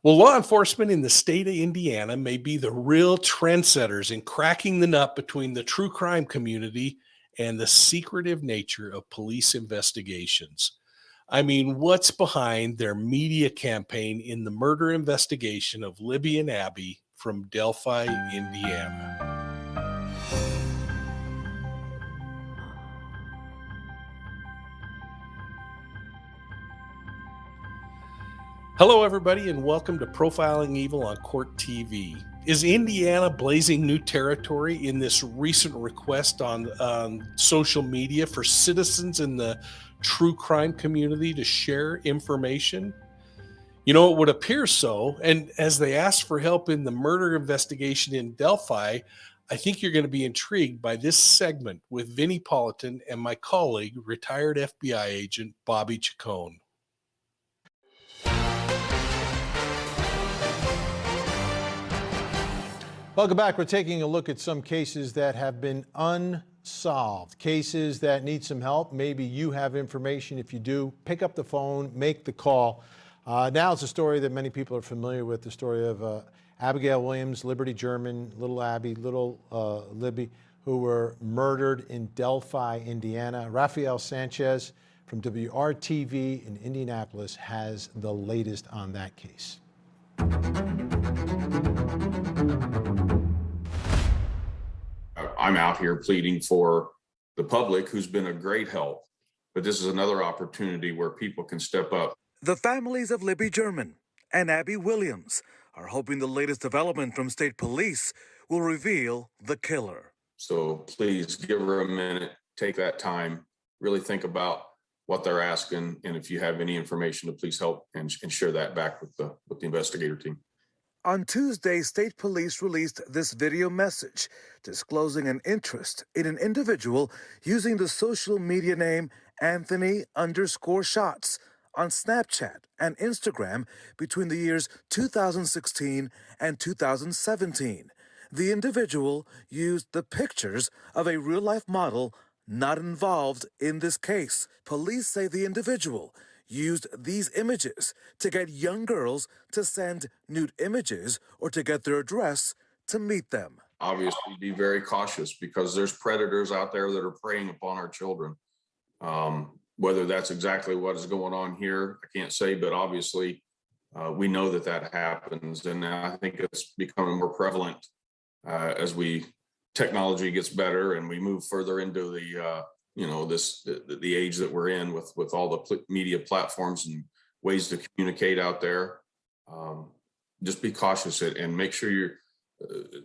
Well, law enforcement in the state of Indiana may be the real trendsetters in cracking the nut between the true crime community and the secretive nature of police investigations. I mean, what's behind their media campaign in the murder investigation of Libby and Abby from Delphi, Indiana? Hello, everybody, and welcome to Profiling Evil on Court TV. Is Indiana blazing new territory in this recent request on social media for citizens in the true crime community to share information? You know, it would appear so. And as they ask for help in the murder investigation in Delphi, I think you're going to be intrigued by this segment with Vinnie Politan and my colleague, retired FBI agent Bobby Chacon. Welcome back. We're taking a look at some cases that have been unsolved, cases that need some help. Maybe you have information. If you do, pick up the phone, make the call. Now it's a story that many people are familiar with, the story of Abigail Williams, Liberty German, little Abby, little Libby, who were murdered in Delphi, Indiana. Rafael Sanchez from WRTV in Indianapolis has the latest on that case. I'm out here pleading for the public, who's been a great help, but this is another opportunity where people can step up. The families of Libby German and Abby Williams are hoping the latest development from state police will reveal the killer. So please give her a minute, take that time, really think about what they're asking, and if you have any information, to please help and share that back with the investigator team. On Tuesday, state police released this video message disclosing an interest in an individual using the social media name Anthony_Shots on Snapchat and Instagram between the years 2016 and 2017. The individual used the pictures of a real-life model not involved in this case. Police say the individual used these images to get young girls to send nude images or to get their address to meet them. Obviously, be very cautious because there's predators out there that are preying upon our children. Whether that's exactly what is going on here, I can't say, but obviously we know that happens. And I think it's becoming more prevalent as technology gets better and we move further into the the age that we're in with all the media platforms and ways to communicate out there. Just be cautious and make sure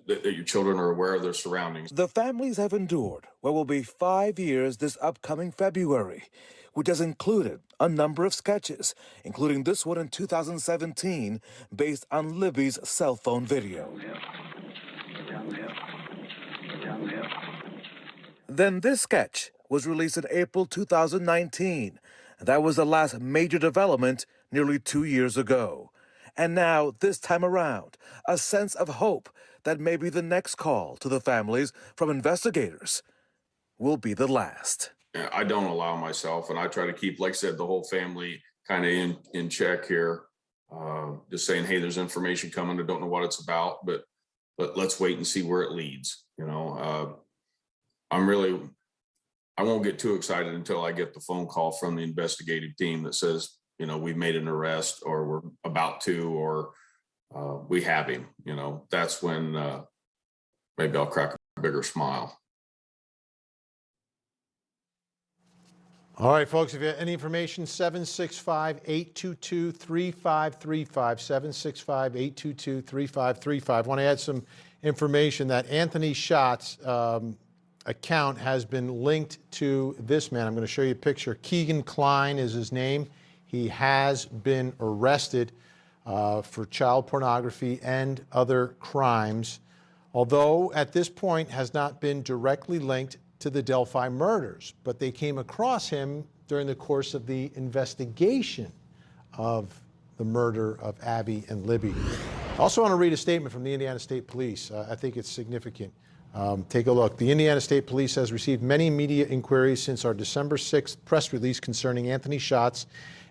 that your children are aware of their surroundings. The families have endured what will be 5 years this upcoming February, which has included a number of sketches, including this one in 2017, based on Libby's cell phone video. Then this sketch was released in April 2019. That was the last major development nearly 2 years ago. And now, this time around, a sense of hope that maybe the next call to the families from investigators will be the last. I don't allow myself, and I try to keep, like I said, the whole family kind of in check here. Just saying, hey, there's information coming. I don't know what it's about, but let's wait and see where it leads. I won't get too excited until I get the phone call from the investigative team that says, we've made an arrest, or we're about to, or we have him. That's when maybe I'll crack a bigger smile. All right, folks, if you have any information, 765-822-3535, 765-822-3535. I want to add some information that Anthony Shots account has been linked to this man. I'm going to show you a picture. Keegan Klein is his name. He has been arrested for child pornography and other crimes, although at this point has not been directly linked to the Delphi murders, but they came across him during the course of the investigation of the murder of Abby and Libby. I also want to read a statement from the Indiana State Police. I think it's significant. Take a look. The Indiana State Police has received many media inquiries since our December 6th press release concerning Anthony Shots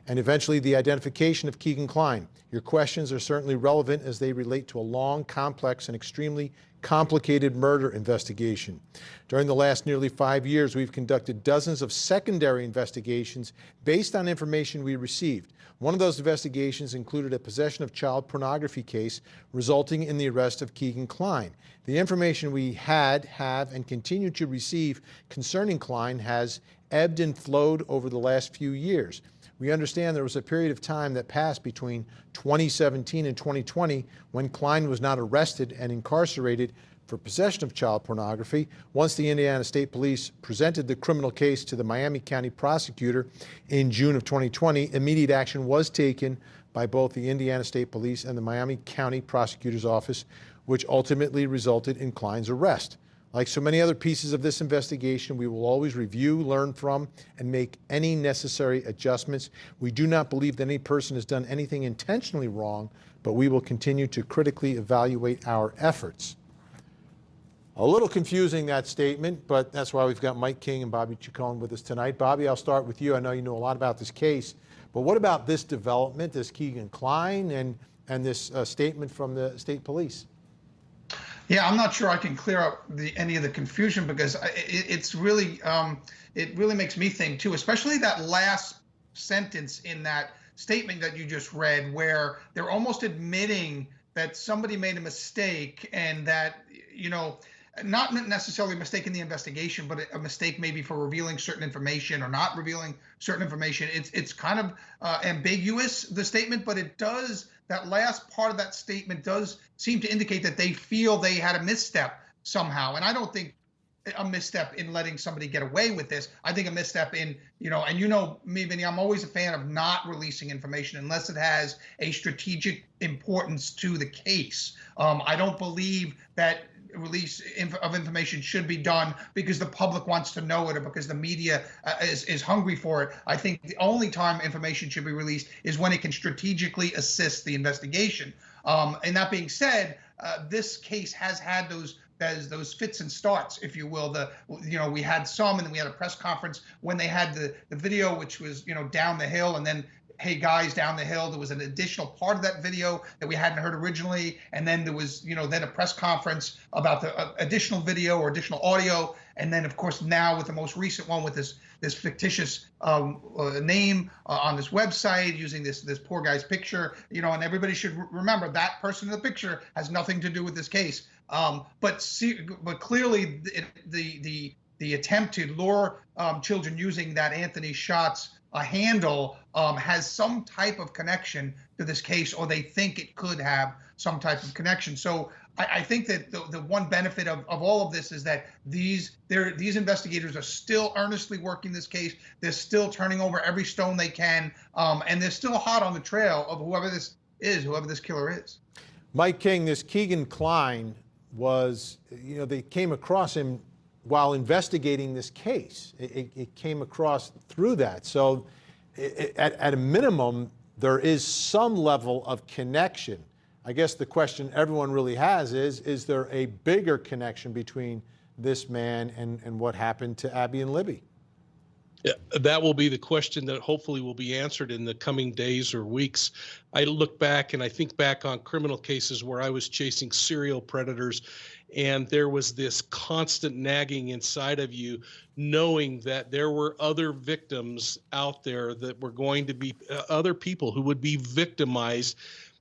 and eventually the identification of Keegan Klein. Your questions are certainly relevant as they relate to a long, complex, and extremely complicated murder investigation. During the last nearly 5 years, we've conducted dozens of secondary investigations based on information we received. One of those investigations included a possession of child pornography case resulting in the arrest of Keegan Klein. The information we have, and continue to receive concerning Klein has ebbed and flowed over the last few years. We understand there was a period of time that passed between 2017 and 2020 when Klein was not arrested and incarcerated for possession of child pornography. Once the Indiana State Police presented the criminal case to the Miami County prosecutor in June of 2020, immediate action was taken by both the Indiana State Police and the Miami County Prosecutor's Office, which ultimately resulted in Klein's arrest. Like so many other pieces of this investigation, we will always review, learn from, and make any necessary adjustments. We do not believe that any person has done anything intentionally wrong, but we will continue to critically evaluate our efforts. A little confusing, that statement, but that's why we've got Mike King and Bobby Chacon with us tonight. Bobby, I'll start with you. I know you know a lot about this case, but what about this development, this Keegan Klein, and this statement from the state police? Yeah, I'm not sure I can clear up any of the confusion, because it's really it really makes me think too, especially that last sentence in that statement that you just read, where they're almost admitting that somebody made a mistake, and that, you know, not necessarily a mistake in the investigation, but a mistake maybe for revealing certain information or not revealing certain information. It's kind of ambiguous, the statement, but it does, that last part of that statement does seem to indicate that they feel they had a misstep somehow. And I don't think a misstep in letting somebody get away with this. I think a misstep in, you know, and you know me, Vinny, I'm always a fan of not releasing information unless it has a strategic importance to the case. I don't believe that release of information should be done because the public wants to know it or because the media is hungry for it. I think the only time information should be released is when it can strategically assist the investigation. And that being said, this case has had those fits and starts, if you will. We had some, and then we had a press conference when they had the video, which was, you know, down the hill, and then, hey guys, down the hill. There was an additional part of that video that we hadn't heard originally, and then there was, you know, then a press conference about the additional video or additional audio, and then of course now with the most recent one with this fictitious name on this website using this poor guy's picture, you know, and everybody should remember that person in the picture has nothing to do with this case. But clearly the attempt to lure children using that Anthony Schatz handle has some type of connection to this case, or they think it could have some type of connection. So I think that the one benefit of all of this is that these investigators are still earnestly working this case. They're still turning over every stone they can, and they're still hot on the trail of whoever this killer is. Mike King, this Keegan Klein was, you know, they came across him while investigating this case. It came across through that. So at a minimum, there is some level of connection. I guess the question everyone really has is there a bigger connection between this man and what happened to Abby and Libby? Yeah, that will be the question that hopefully will be answered in the coming days or weeks. I look back and I think back on criminal cases where I was chasing serial predators, and there was this constant nagging inside of you, knowing that there were other victims out there that were going to be other people who would be victimized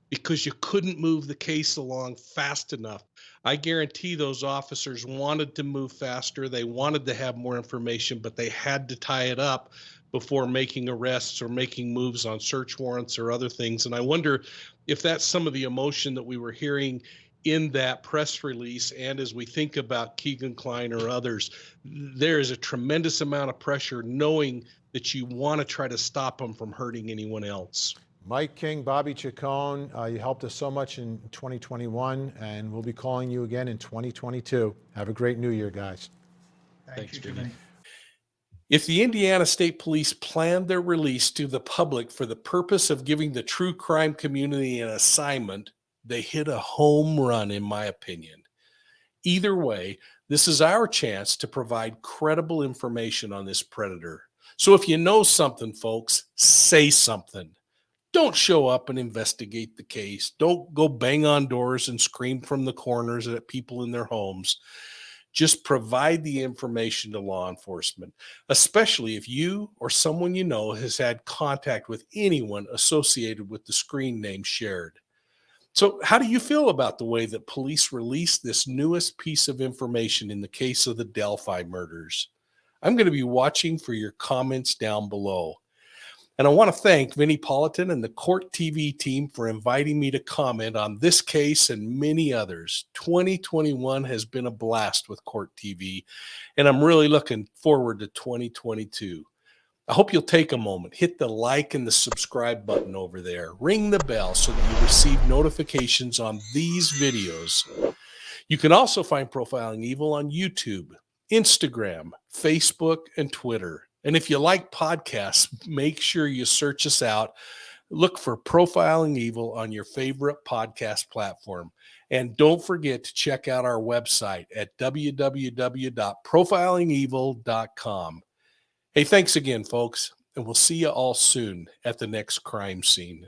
because you couldn't move the case along fast enough. I guarantee those officers wanted to move faster. They wanted to have more information, but they had to tie it up before making arrests or making moves on search warrants or other things. And I wonder if that's some of the emotion that we were hearing in that press release. And as we think about Keegan Klein or others, there is a tremendous amount of pressure knowing that you want to try to stop them from hurting anyone else. Mike King, Bobby Chacon, you helped us so much in 2021, and we'll be calling you again in 2022. Have a great new year, guys. Thanks, Jimmy. If the Indiana State Police planned their release to the public for the purpose of giving the true crime community an assignment, they hit a home run, in my opinion. Either way, this is our chance to provide credible information on this predator. So if you know something, folks, say something. Don't show up and investigate the case. Don't go bang on doors and scream from the corners at people in their homes. Just provide the information to law enforcement, especially if you or someone you know has had contact with anyone associated with the screen name shared. So, how do you feel about the way that police released this newest piece of information in the case of the Delphi murders? I'm going to be watching for your comments down below. And I want to thank Vinnie Politan and the Court TV team for inviting me to comment on this case and many others. 2021 has been a blast with Court TV, and I'm really looking forward to 2022. I hope you'll take a moment, hit the like and the subscribe button over there, ring the bell so that you receive notifications on these videos. You can also find Profiling Evil on YouTube, Instagram, Facebook, and Twitter. And if you like podcasts, make sure you search us out. Look for Profiling Evil on your favorite podcast platform. And don't forget to check out our website at www.profilingevil.com. Hey, thanks again, folks, and we'll see you all soon at the next crime scene.